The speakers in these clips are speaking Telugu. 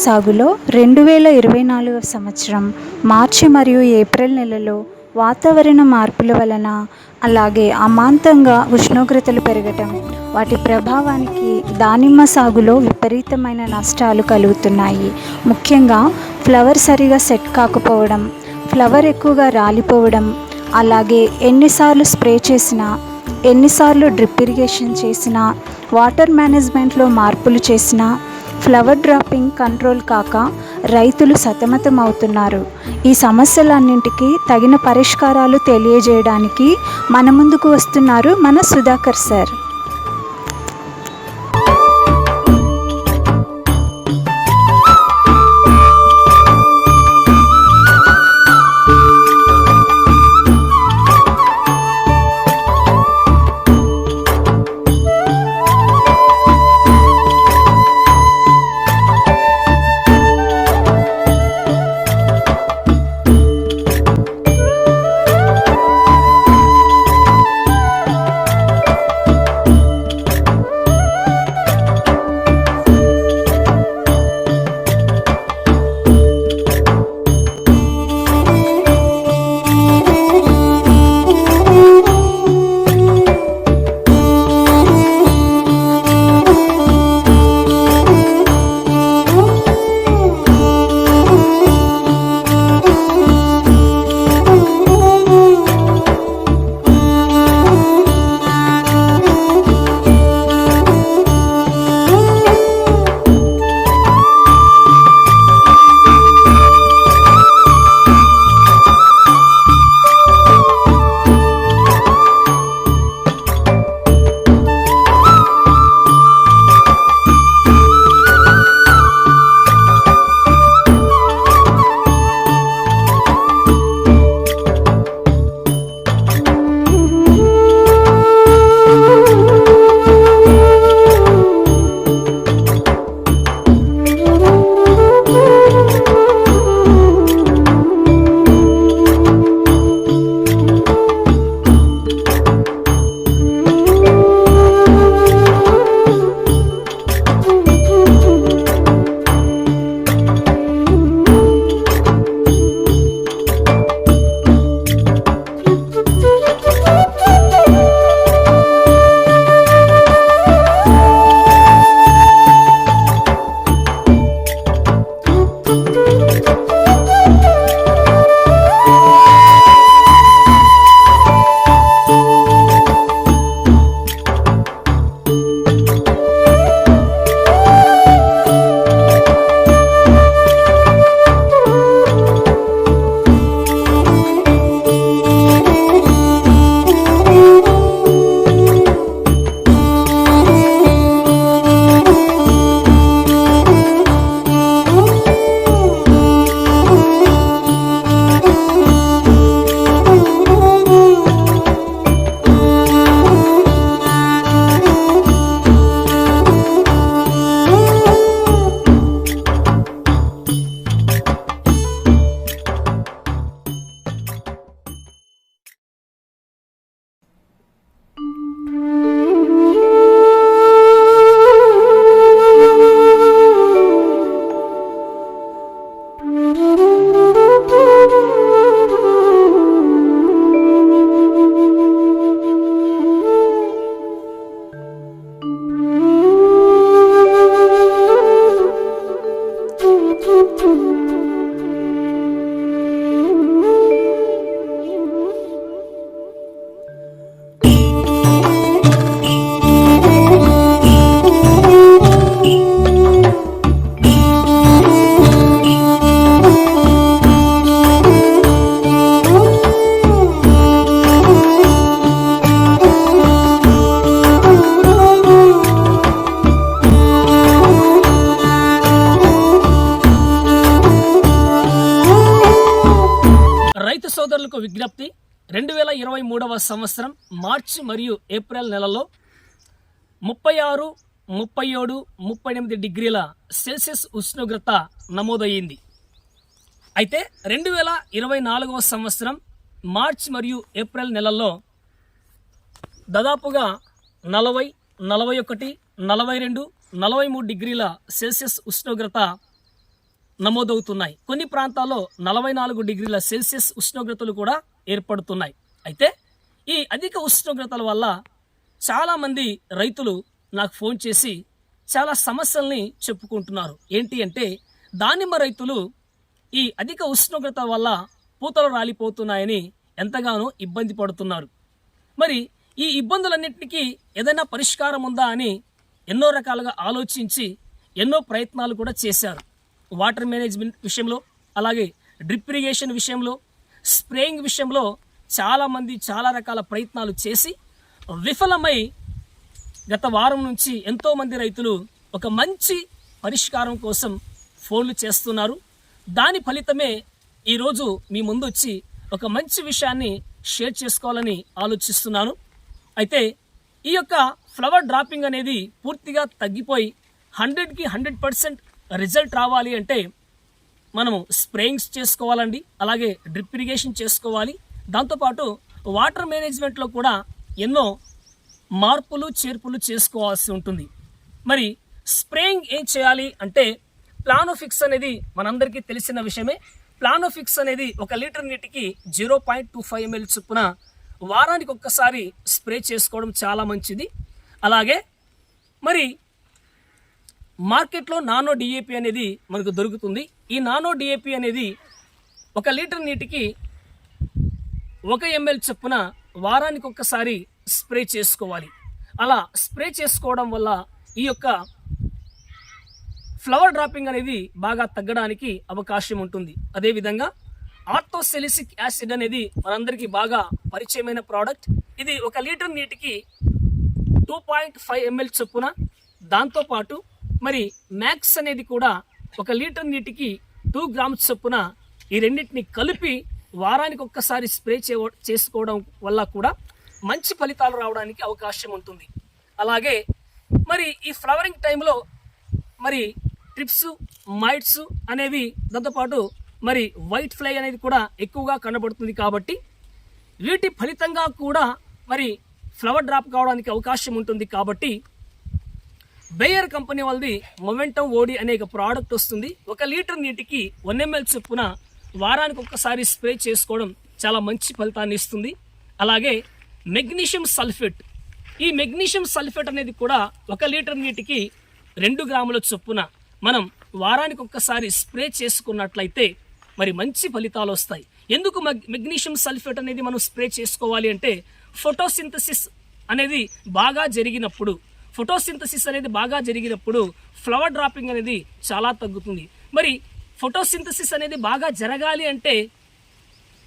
సాగులో 2024 సంవత్సరం మార్చి మరియు ఏప్రిల్ నెలలో వాతావరణ మార్పుల వలన అలాగే అమాంతంగా ఉష్ణోగ్రతలు పెరగటం వాటి ప్రభావానికి దానిమ్మ సాగులో విపరీతమైన నష్టాలు కలుగుతున్నాయి. ముఖ్యంగా ఫ్లవర్ సరిగా సెట్ కాకపోవడం, ఫ్లవర్ ఎక్కువగా రాలిపోవడం, అలాగే ఎన్నిసార్లు స్ప్రే చేసినా, ఎన్నిసార్లు డ్రిప్ ఇరిగేషన్ చేసినా, వాటర్ మేనేజ్మెంట్లో మార్పులు చేసినా ఫ్లవర్ డ్రాపింగ్ కంట్రోల్ కాక రైతులు సతమతం అవుతున్నారు. ఈ సమస్యలన్నింటికీ తగిన పరిష్కారాలు తెలియజేయడానికి మన ముందుకు వస్తున్నారు మన సుధాకర్ సార్. సోదరులకు విజ్ఞప్తి, 2023వ సంవత్సరం మార్చి మరియు ఏప్రిల్ నెలలో 36, 37, 38 డిగ్రీల సెల్సియస్ ఉష్ణోగ్రత నమోదయ్యింది. అయితే 2024వ సంవత్సరం మార్చి మరియు ఏప్రిల్ నెలల్లో దాదాపుగా 40, 41, 42, 43 డిగ్రీల సెల్సియస్ ఉష్ణోగ్రత నమోదవుతున్నాయి. కొన్ని ప్రాంతాల్లో 44 డిగ్రీల సెల్సియస్ ఉష్ణోగ్రతలు కూడా ఏర్పడుతున్నాయి. అయితే ఈ అధిక ఉష్ణోగ్రతల వల్ల చాలామంది రైతులు నాకు ఫోన్ చేసి చాలా సమస్యల్ని చెప్పుకుంటున్నారు. ఏంటి అంటే దానిమ్మ రైతులు ఈ అధిక ఉష్ణోగ్రత వల్ల పూతలు రాలిపోతున్నాయని ఎంతగానో ఇబ్బంది పడుతున్నారు. మరి ఈ ఇబ్బందులన్నింటికీ ఏదైనా పరిష్కారం ఉందా అని ఎన్నో రకాలుగా ఆలోచించి ఎన్నో ప్రయత్నాలు కూడా చేశారు. వాటర్ మేనేజ్మెంట్ విషయంలో, అలాగే డ్రిప్ ఇరిగేషన్ విషయంలో, స్ప్రేయింగ్ విషయంలో చాలామంది చాలా రకాల ప్రయత్నాలు చేసి విఫలమై గత వారం నుంచి ఎంతోమంది రైతులు ఒక మంచి పరిష్కారం కోసం ఫోన్లు చేస్తున్నారు. దాని ఫలితమే ఈరోజు మీ ముందు వచ్చి ఒక మంచి విషయాన్ని షేర్ చేసుకోవాలని ఆలోచిస్తున్నాను. అయితే ఈ యొక్క ఫ్లవర్ డ్రాపింగ్ అనేది పూర్తిగా తగ్గిపోయి 100కి 100% రిజల్ట్ రావాలి అంటే మనము స్ప్రేయింగ్స్ చేసుకోవాలండి, అలాగే డ్రిప్ ఇరిగేషన్ చేసుకోవాలి. దాంతోపాటు వాటర్ మేనేజ్మెంట్లో కూడా ఎన్నో మార్పులు చేర్పులు చేసుకోవాల్సి ఉంటుంది. మరి స్ప్రేయింగ్ ఏం చేయాలి అంటే ప్లానోఫిక్స్ అనేది మనందరికీ తెలిసిన విషయమే. ప్లానోఫిక్స్ అనేది 1 లీటర్ నీటికి 0.25 ml చొప్పున వారానికి ఒక్కసారి స్ప్రే చేసుకోవడం చాలా మంచిది. అలాగే మరి మార్కెట్లో నానో డిఏపి అనేది మనకు దొరుకుతుంది. ఈ నానో డిఏపి అనేది 1 లీటర్ నీటికి 1 ml చొప్పున వారానికి ఒక్కసారి స్ప్రే చేసుకోవాలి. అలా స్ప్రే చేసుకోవడం వల్ల ఈ యొక్క ఫ్లవర్ డ్రాపింగ్ అనేది బాగా తగ్గడానికి అవకాశం ఉంటుంది. అదేవిధంగా ఆర్థోసెలిసిక్ యాసిడ్ అనేది మనందరికీ బాగా పరిచయమైన ప్రోడక్ట్. ఇది 1 లీటర్ నీటికి 2.5 ml చొప్పున, దాంతోపాటు మరి మ్యాక్స్ అనేది కూడా 1 లీటర్ నీటికి 2 grams చొప్పున ఈ రెండింటిని కలిపి వారానికి ఒక్కసారి స్ప్రే చేసుకోవడం వల్ల కూడా మంచి ఫలితాలు రావడానికి అవకాశం ఉంటుంది. అలాగే మరి ఈ ఫ్లవరింగ్ టైంలో మరి ట్రిప్స్, మైట్స్ అనేవి, దాంతోపాటు మరి వైట్ ఫ్లై అనేది కూడా ఎక్కువగా కనబడుతుంది. కాబట్టి వీటి ఫలితంగా కూడా మరి ఫ్లవర్ డ్రాప్ కావడానికి అవకాశం ఉంటుంది. కాబట్టి బేయర్ కంపెనీ వాళ్ళది మొమెంటం ఓడి అనే ఒక ప్రోడక్ట్ వస్తుంది. 1 లీటర్ నీటికి 1 ml చొప్పున వారానికి ఒక్కసారి స్ప్రే చేసుకోవడం చాలా మంచి ఫలితాన్ని ఇస్తుంది. అలాగే మెగ్నీషియం సల్ఫేట్, ఈ మెగ్నీషియం సల్ఫేట్ అనేది కూడా 1 లీటర్ నీటికి 2 గ్రాముల చొప్పున మనం వారానికి ఒక్కసారి స్ప్రే చేసుకున్నట్లయితే మరి మంచి ఫలితాలు వస్తాయి. ఎందుకు మెగ్నీషియం సల్ఫేట్ అనేది మనం స్ప్రే చేసుకోవాలి అంటే ఫోటోసింథసిస్ అనేది బాగా జరిగినప్పుడు ఫ్లవర్ డ్రాపింగ్ అనేది చాలా తగ్గుతుంది. మరి ఫోటోసింథసిస్ అనేది బాగా జరగాలి అంటే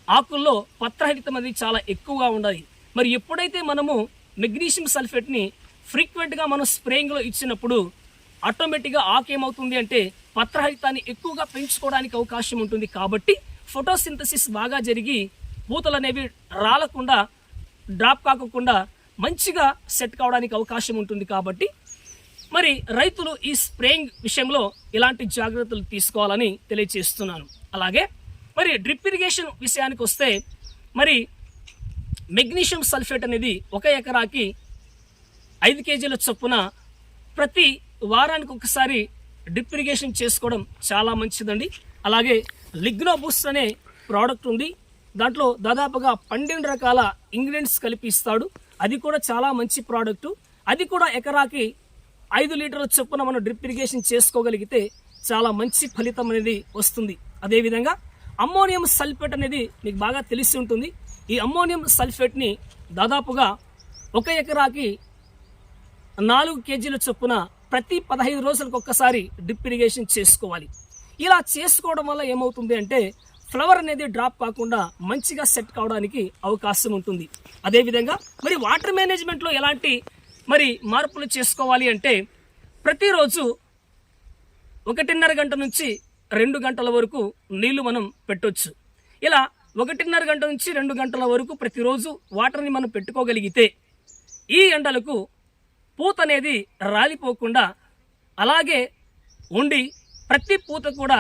ఆకుల్లో పత్రహరితం అనేది చాలా ఎక్కువగా ఉండాలి. మరి ఎప్పుడైతే మనము మెగ్నీషియం సల్ఫేట్ని ఫ్రీక్వెంట్గా మనం స్ప్రేయింగ్లో ఇచ్చినప్పుడు ఆటోమేటిక్గా ఆకు ఏమవుతుంది అంటే పత్రహరితాన్ని ఎక్కువగా పెంచుకోవడానికి అవకాశం ఉంటుంది. కాబట్టి ఫోటోసింథసిస్ బాగా జరిగి పూతలు అనేవి రాలకుండా, డ్రాప్ కాకుండా మంచిగా సెట్ కావడానికి అవకాశం ఉంటుంది. కాబట్టి మరి రైతులు ఈ స్ప్రేయింగ్ విషయంలో ఇలాంటి జాగ్రత్తలు తీసుకోవాలని తెలియజేస్తున్నాను. అలాగే మరి డ్రిప్ ఇరిగేషన్ విషయానికి వస్తే మరి మెగ్నీషియం సల్ఫేట్ అనేది 1 ఎకరాకి 5 kgల చొప్పున ప్రతి వారానికి ఒకసారి డ్రిప్ ఇరిగేషన్ చేసుకోవడం చాలా మంచిదండి. అలాగే లిగ్నో బూస్ట్ అనే ప్రోడక్ట్ ఉంది. దాంట్లో దాదాపుగా 12 రకాల ఇంగ్రీడియంట్స్ కలిపి ఇస్తాడు. అది కూడా చాలా మంచి ప్రోడక్టు. అది కూడా ఎకరాకి 5 లీటర్ల చొప్పున మనం డ్రిప్ ఇరిగేషన్ చేసుకోగలిగితే చాలా మంచి ఫలితం అనేది వస్తుంది. అదేవిధంగా అమ్మోనియం సల్ఫేట్ అనేది మీకు బాగా తెలిసి ఉంటుంది. ఈ అమ్మోనియం సల్ఫేట్ని దాదాపుగా 1 ఎకరాకి 4 kgల చొప్పున ప్రతి 15 రోజులకు ఒక్కసారి డ్రిప్ ఇరిగేషన్ చేసుకోవాలి. ఇలా చేసుకోవడం వల్ల ఏమవుతుంది అంటే ఫ్లవర్ అనేది డ్రాప్ కాకుండా మంచిగా సెట్ కావడానికి అవకాశం ఉంటుంది. అదేవిధంగా మరి వాటర్ మేనేజ్మెంట్లో ఎలాంటి మరి మార్పులు చేసుకోవాలి అంటే ప్రతిరోజు 1.5 గంట నుంచి 2 గంటల వరకు నీళ్లు మనం పెట్టొచ్చు. ఇలా 1.5 గంట నుంచి 2 గంటల వరకు ప్రతిరోజు వాటర్ని మనం పెట్టుకోగలిగితే ఈ ఎండలకు పూత అనేది రాలిపోకుండా అలాగే ఉండి ప్రతి పూత కూడా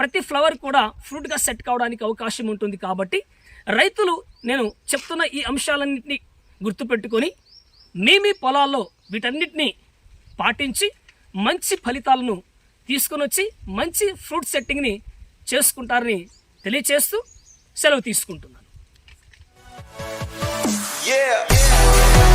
ప్రతి ఫ్లవర్ కూడా ఫ్రూట్గా సెట్ కావడానికి అవకాశం ఉంటుంది. కాబట్టి రైతులు నేను చెప్తున్న ఈ అంశాలన్నింటినీ గుర్తుపెట్టుకొని మీ పొలాల్లో వీటన్నిటిని పాటించి మంచి ఫలితాలను తీసుకొని వచ్చి మంచి ఫ్రూట్ సెట్టింగ్ని చేసుకుంటారని తెలియచేస్తూ సెలవు తీసుకుంటున్నాను. Yeah.